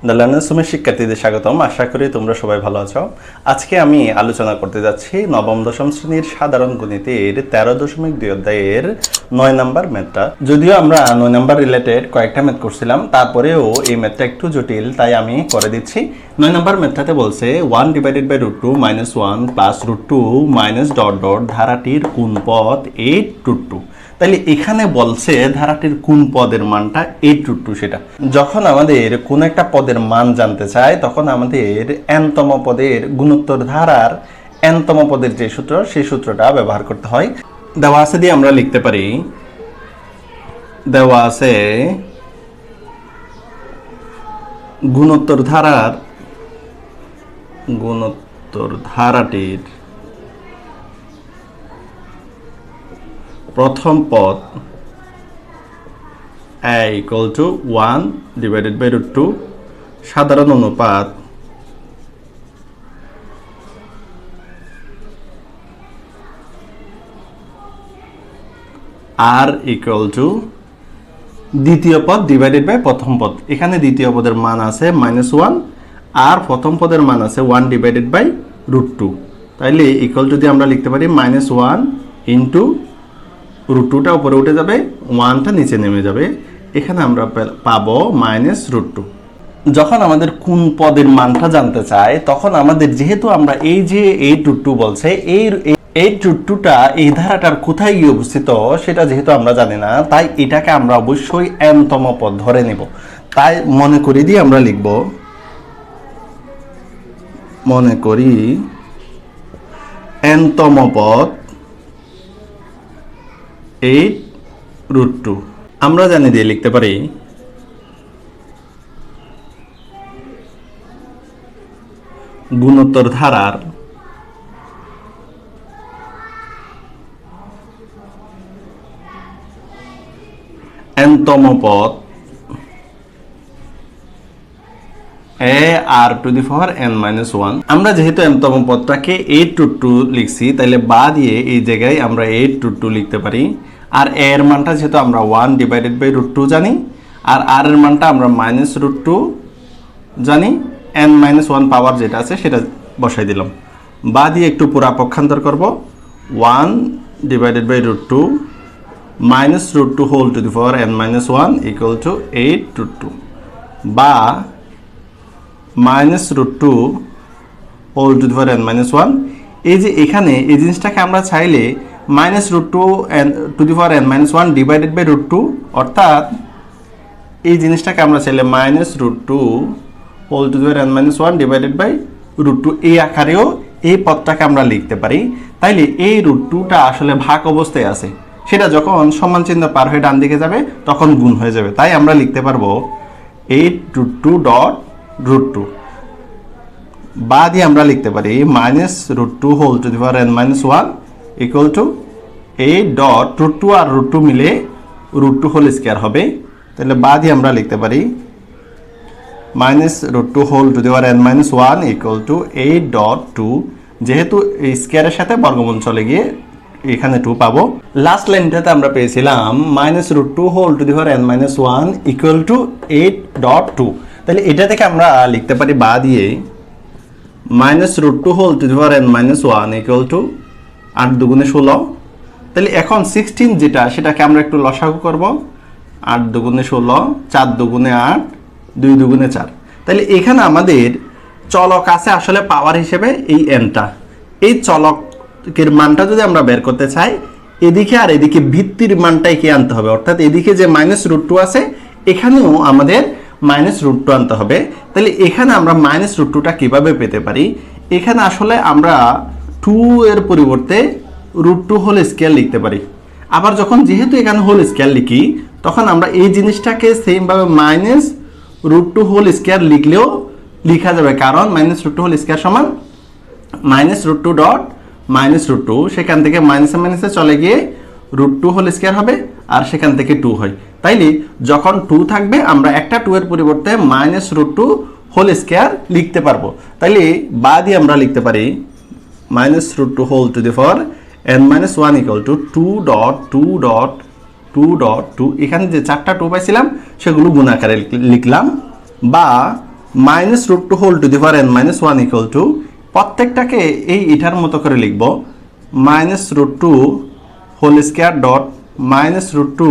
The learners হোমের শিক্ষার্থীদের স্বাগতম। আশা করি তোমরা সবাই ভালো আছো। আজকে আমি আলোচনা করতে যাচ্ছি নবম দশম শ্রেণীর সাধারণ গণিতের 13.2 অধ্যায়ের 9 নম্বর ম্যাথটা। যদিও আমরা 9 নম্বর রিলেটেড কয়েকটা ম্যাথ করছিলাম, তারপরেও এই ম্যাথটা একটু জটিল, তাই আমি করে দিচ্ছি। 9 নম্বর ম্যাথটাতে বলছে 1/√2 - 1 + √2 - ... ধারাটির কোন পদ 8√2। তাহলে এখানে বলছে ধারাটির কোন পদের মানটা 8√2। সেটা যখন আমাদের কোন একটা পদের মান জানতে চাই, তখন আমাদের n-তম পদের গুণোত্তর ধারার n-তম পদের যে সূত্র, সেই সূত্রটা ব্যবহার করতে হয়। দেওয়া আছে দিয়ে আমরা লিখতে পারি, দেওয়া আছে গুণোত্তর ধারাটির প্রথম পদ a = 1/√2 সাধারণ অনুপাত r = দ্বিতীয় পদ ডিভাইডেড বাই প্রথম পদ। এখানে দ্বিতীয় পদের মান আছে -1 আর প্রথম পদের মান আছে 1/√2। তাইলে ইকুয়াল টু দিয়ে আমরা লিখতে পারি -1 ইন্টু √2টা উপরে উঠে যাবে, 1টা নিচে নেমে যাবে। এখানে আমরা পাবো -√2। যখন আমাদের কোন পদের মানটা জানতে চাই, তখন আমাদের যেহেতু আমরা এই যে 8√2 বলছে, এই 8√2টা এই ধারাটার কোথায় গিয়ে অবস্থিত সেটা যেহেতু আমরা জানি না, তাই এটাকে আমরা অবশ্যই n-তম পদ ধরে নেব। তাই মনে করি দিয়ে আমরা লিখব, মনে করি n-তম পদ 8√2। আমরা জানি দিয়ে লিখতে পারি গুণোত্তর ধারার n-তম পদ ar⁻n-1। আমরা যেহেতু n-তম পদটাকে 8√2 লিখছি, তাহলে বা দিয়ে এই জায়গায় আমরা 8√2 লিখতে পারি। আর a এর মানটা যেহেতু আমরা 1/√2 জানি, আর r এর মানটা আমরা -√2 জানি, n-1 পাওয়ার যেটা আছে সেটা বসাই দিলাম। বা দিয়ে একটু পুরা পক্ষান্তর করব, 1/√2 -√2n-1 = 8√2 বা -√2n-1। এই যে এখানে এই জিনিসটাকে আমরা চাইলে -√2n-1 ডিভাইডেড বাই √2, অর্থাৎ এই জিনিসটাকে আমরা চাইলে -√2n-1 ডিভাইডেড বাই √2 এই আকারেও এই পদটাকে আমরা লিখতে পারি। তাইলে এই √2টা আসলে ভাগ অবস্থায় আছে, সেটা যখন সমান চিহ্ন পার হয়ে ডান দিকে যাবে তখন গুণ হয়ে যাবে। তাই আমরা লিখতে পারবো 8√2 বা দিয়ে আমরা লিখতে পারি -√2n-1 = 8.√2 আর √2 মিলে √2² হবে। তাহলে বা দিয়ে আমরা লিখতে পারি -√2n-1 = 8.2। যেহেতু এই স্কয়ারের সাথে বর্গমূল চলে গিয়ে এখানে 2 পাবো। লাস্ট লাইনটাতে আমরা পেয়েছিলাম -√2n-1 = 8.2। তাহলে এটা থেকে আমরা লিখতে পারি বা দিয়ে -√2n-1 = 8 দুগুণে 16। তাহলে এখন 16 যেটা, সেটাকে আমরা একটু লসাগু করব। 8 দুগুণে 16, 4 দুগুণে 8, 2 দুগুণে 4। তাহলে এখানে আমাদের চলক আছে আসলে পাওয়ার হিসেবে এই n-টা। এই চলকের মানটা যদি আমরা বের করতে চাই, এদিকে আর এদিকে ভিত্তির মানটাই কি আনতে হবে, অর্থাৎ এদিকে যে -√2 আছে এখানেও আমাদের -√2 আনতে হবে। তাহলে এখানে আমরা -√2টা কিভাবে পেতে পারি, এখানে আসলে আমরা 2 এর পরিবর্তে √2² লিখতে পারি। আবার যখন যেহেতু এখানে হোল স্কয়ার লিখি, তখন আমরা এই জিনিসটাকে সেমভাবে -√2² লিখলেও লিখা যাবে, কারণ -√2² সমান -√2 সেখান থেকে মাইনাসে চলে গিয়ে √2² হবে, আর সেখান থেকে 2 হয়। তাইলে যখন 2 থাকবে আমরা একটা 2 এর পরিবর্তে -√2² লিখতে পারবো। তাইলে বা দিয়ে আমরা লিখতে পারি -√2n-1 = 2.2. এখানে যে 4টা 2 পাইছিলাম সেগুলো গুণ আকারে লিখলাম, বা minus root two whole to the power n minus one equal to প্রত্যেকটাকে এটার মতো করে লিখব minus root two whole square dot minus root two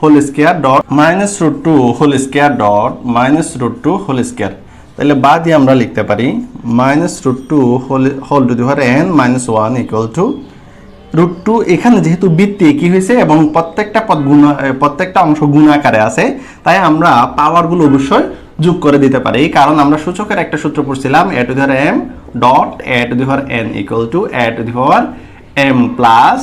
whole square dot minus root two whole square dot minus root two whole square. তাহলে বাদ দিয়ে আমরা লিখতে পারি minus root two whole to the power n minus one equal to root two. এখানে যেহেতু বৃত্তি কি হয়েছে এবং প্রত্যেকটা অংশ গুণাকারে আছে, তাই আমরা পাওয়ারগুলো অবশ্যই যোগ করে দিতে পারি, কারণ আমরা সূচকের একটা সূত্র পড়ছিলাম a to the power m dot a to the power n equal to a to the power m plus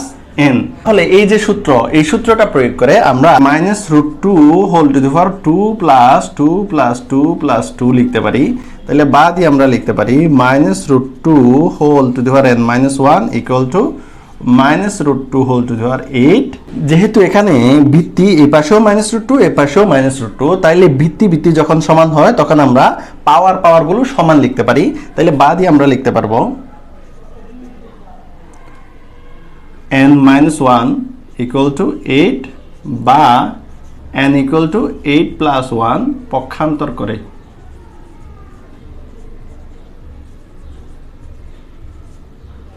n. তাহলে এই যে সূত্র, এই সূত্রটা প্রয়োগ করে আমরা minus root two whole to the power two plus two plus two plus two লিখতে পারি। তাহলে বাদই আমরা লিখতে পারি minus root two whole to the power n minus one equal to minus root two whole to the power eight. যেহেতু এখানে ভিত্তি এই পাশেও মাইনাস রুট টু এ পাশেও মাইনাস রুট টু, তাইলে ভিত্তি যখন সমান হয় তখন আমরা পাওয়ারগুলো সমান লিখতে পারি। তাইলে বাদই আমরা লিখতে পারবো n minus 1 equal to 8 বা n equal to 8 plus 1 পক্ষান্তর করে।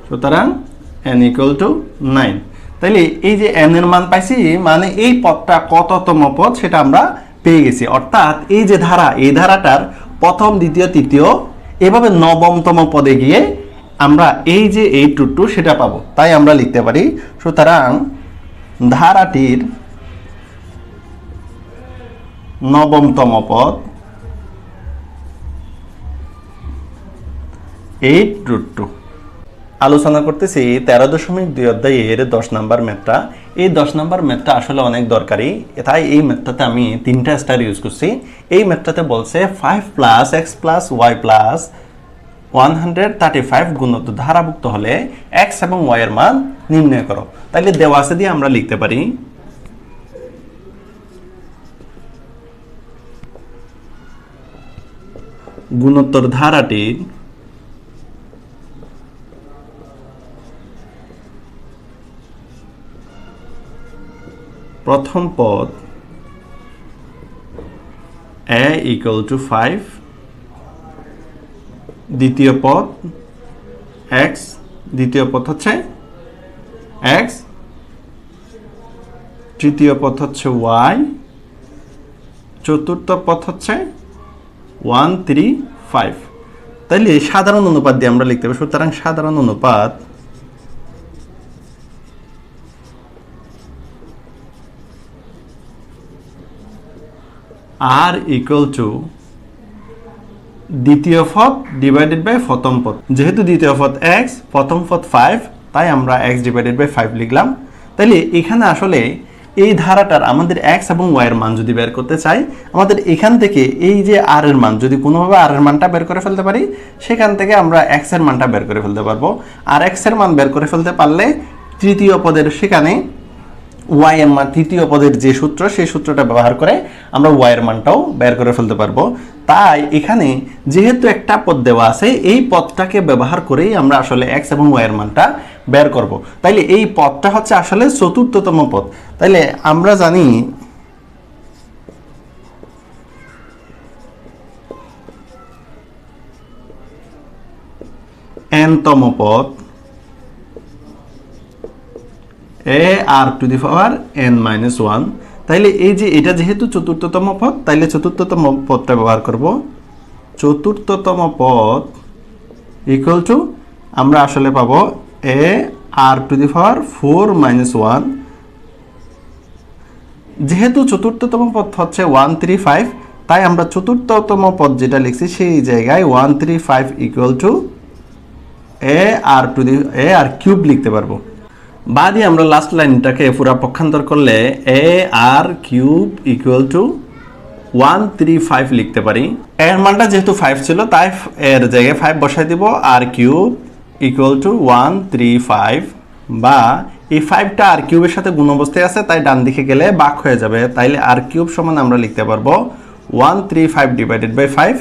সুতরাং n equal to 9। তাইলে এই যে n এর মান পাইছি, মানে এই পদটা কততম পদ সেটা আমরা পেয়ে গেছি। অর্থাৎ এই যে ধারা, এই ধারাটার প্রথম দ্বিতীয় তৃতীয় এভাবে নবমতম পদে গিয়ে আমরা এই যে 8 রুট 2 সেটা পাবো। তাই আমরা লিখতে পারি সুতরাং ধারাটির নবমতম পদ 8 রুট 2। আলোচনা করতেছি 13.2 অধ্যায়ের 10 নম্বর ম্যাথটা। এই 10 নম্বর ম্যাথটা আসলে অনেক দরকারি, তাই এই ম্যাথটাতে আমি 3টা স্টার ইউজ করছি। এই ম্যাথটাতে বলছে 5 plus x plus y plus 135 গুণিত ধারাভুক্ত হলে x এবং y এর মান নির্ণয় করো। তাইলে দেওয়া আছে দিয়ে আমরা লিখতে পারি গুণোত্তর ধারাটির প্রথম পদ a equal to 5, দ্বিতীয় পদ x, দ্বিতীয় পদ হচ্ছে x, তৃতীয় পদ হচ্ছে y, চতুর্থ পদ হচ্ছে 1 3 5। তাইলে সাধারণ অনুপাত দিয়ে আমরা লিখতে পারি। সুতরাং সাধারণ অনুপাত r equal to দ্বিতীয় পদ ডিভাইডেড বাই প্রথম পদ। যেহেতু দ্বিতীয় পদ x, প্রথম পদ 5, তাই আমরা x ডিভাইডেড বাই 5 লিখলাম। তাইলে এখানে আসলে এই ধারাটার আমাদের x এবং y এর মান যদি বের করতে চাই, আমাদের এখান থেকে এই যে r এর মান যদি কোনোভাবে r এর মানটা বের করে ফেলতে পারি, সেখান থেকে আমরা x এর মানটা বের করে ফেলতে পারবো। আর x এর মান বের করে ফেলতে পারলে তৃতীয় পদের সেখানে y এর মান, তৃতীয় পদের যে সূত্র সেই সূত্রটা ব্যবহার করে আমরা y এর মানটাও বের করে ফেলতে পারবো। তাই এখানে যেহেতু একটা পদ দেওয়া আছে, এই পদটাকে ব্যবহার করেই আমরা আসলে x এবং y এর মানটা বের করব। তাইলে এই পদটা হচ্ছে আসলে চতুর্থতম পদ। তাইলে আমরা জানি n-তম পদ a r two the power n minus 1। তাইলে এই যে এটা যেহেতু চতুর্থতম পদ, তাইলে চতুর্থতম পদটা ব্যবহার করব। চতুর্থতম পদ ইকুয়াল টু আমরা আসলে পাবো a r two the power 4 minus 1। যেহেতু চতুর্থতম পদ হচ্ছে 135, তাই আমরা চতুর্থতম পদ যেটা লিখছি সেই জায়গায় 135 equal to a r cube লিখতে পারবো। বাদে আমরা লাস্ট লাইনটাকে পুরা পক্ষান্তর করলে a r cube equal to 135 লিখতে পারি। এর মানটা যেহেতু 5 ছিল, তাই এর জায়গায় 5 বসাই দিব। r কিউব ইকুয়াল টু 135 বা এই 5টা r কিউবের সাথে গুণ অবস্থায় আছে, তাই ডান দিকে গেলে ভাগ হয়ে যাবে। তাইলে r কিউব সমান আমরা লিখতে পারবো 135 ডিভাইডেড বাই 5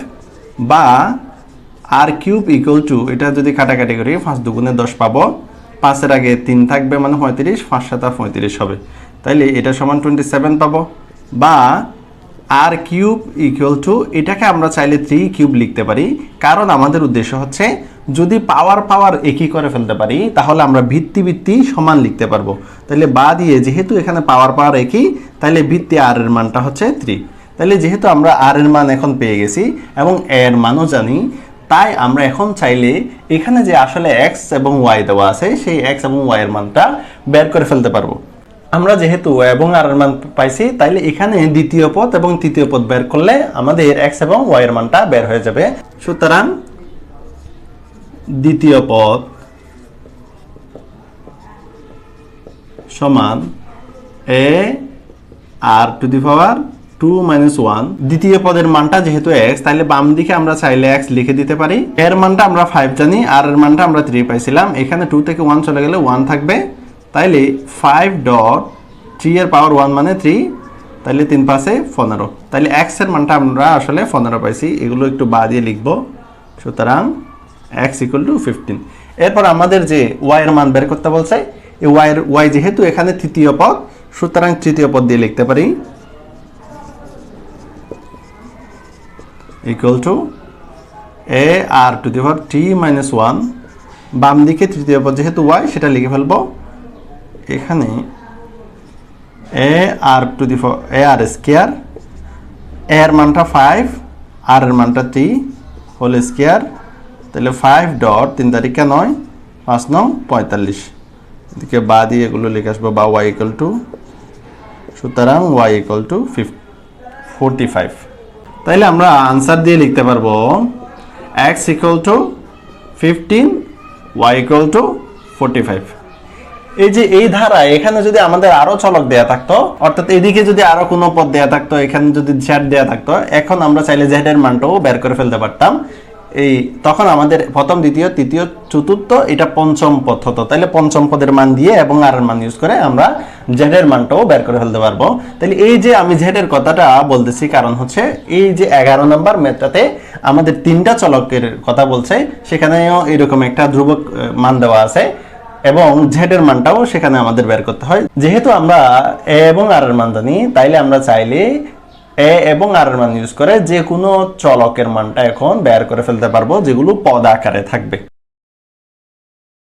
বা r কিউব ইকুয়াল টু, এটা যদি কাটাকাটি করি 5 দুগুণে 10 পাবো, 5-এর আগে 3 থাকবে মানে 35, 5 7 35 হবে। তাইলে এটা সমান 27 পাবো। বা আর কিউব ইকুয়াল টু, এটাকে আমরা চাইলে 3 কিউব লিখতে পারি, কারণ আমাদের উদ্দেশ্য হচ্ছে যদি পাওয়ার একই করে ফেলতে পারি তাহলে আমরা ভিত্তি সমান লিখতে পারবো। তাহলে বা দিয়ে যেহেতু এখানে পাওয়ার একই, তাহলে ভিত্তি আর এর মানটা হচ্ছে 3। তাহলে যেহেতু আমরা আর এর মান এখন পেয়ে গেছি এবং এর মানও জানি, তাই আমরা এখন চাইলে এখানে যে আসলে এক্স এবং ওয়াই দেওয়া আছে সেই এক্স এবং ওয়াই এর মানটা বের করে ফেলতে পারবো। আমরা যেহেতু এবং আর এর মান পাইছি, তাইলে এখানে দ্বিতীয় পদ এবং তৃতীয় পদ বের করলে আমাদের এক্স এবং ওয়াই এর মানটা বের হয়ে যাবে। সুতরাং দ্বিতীয় পদ সমান এ আর টু দি পাওয়ার 2 - 1। দ্বিতীয় পদের মানটা যেহেতু x, তাহলে বাম দিকে আমরা চাইলে x লিখে দিতে পারি। এর মানটা আমরা 5 জানি, আর এর মানটা আমরা 3 পাইছিলাম। এখানে 2 থেকে 1 চলে গেলে 1 থাকবে। তাইলে 5.3 এর পাওয়ার 1 মানে 3, তাহলে 3 পাশে 15। তাহলে x এর মানটা আমরা আসলে 15 পাইছি। এগুলো একটু বাদ দিয়ে লিখব। সুতরাং x = 15। এরপর আমাদের যে y এর মান বের করতে বলছে, এই y যেহেতু এখানে তৃতীয় পদ, সুতরাং তৃতীয় পদ দিয়ে লিখতে পারি equal to a r to the power t - 1। বাম দিকে তৃতীয় পদ যেহেতু y, সেটা লিখে ফেলবো। এখানে এ r to the power A R square, এর মানটা 5, আর এর মানটা 3 হোল স্কয়ার। তাহলে 5.3 তারিখে 9, 5 9 45। এদিকে বা দিয়ে এগুলো লিখে আসবো, বা y = সুতরাং y = 45। তাইলে আমরা আনসার দিয়ে লিখতে পারবো x = 15, y = 45। এই যে এই ধারা, এখানে যদি আমাদের আরো চলক দেয়া থাকতো, অর্থাৎ এদিকে যদি আরো কোনো পদ দেয়া থাকতো, এখানে যদি z দেয়া থাকতো, এখন আমরা চাইলে z এর মানটাও বের করে ফেলতে পারতাম। তখন আমাদের প্রথম, দ্বিতীয়, তৃতীয়, চতুর্থ, এটা পঞ্চম পদ হতো। তাহলে পঞ্চম পদের মান দিয়ে এবং আর এর মান ইউজ করে আমরা জেড এর মানটাও বের করে ফেলতে পারবো। তাহলে এই যে আমি জেড এর কথাটা বলতেছি, কারণ হচ্ছে এই যে 11 নম্বর ম্যাথটাতে আমাদের 3টা চলকের কথা বলছে, সেখানেও এরকম একটা ধ্রুবক মান দেওয়া আছে এবং জেড এর মানটাও সেখানে আমাদের বের করতে হয়। যেহেতু আমরা এ এবং আর এর মান জানি, তাইলে আমরা চাইলে এ এবং আর এর মান ইউজ করে যে কোনো চলকের মানটা এখন বের করে ফেলতে পারবো, যেগুলো পদ আকারে থাকবে।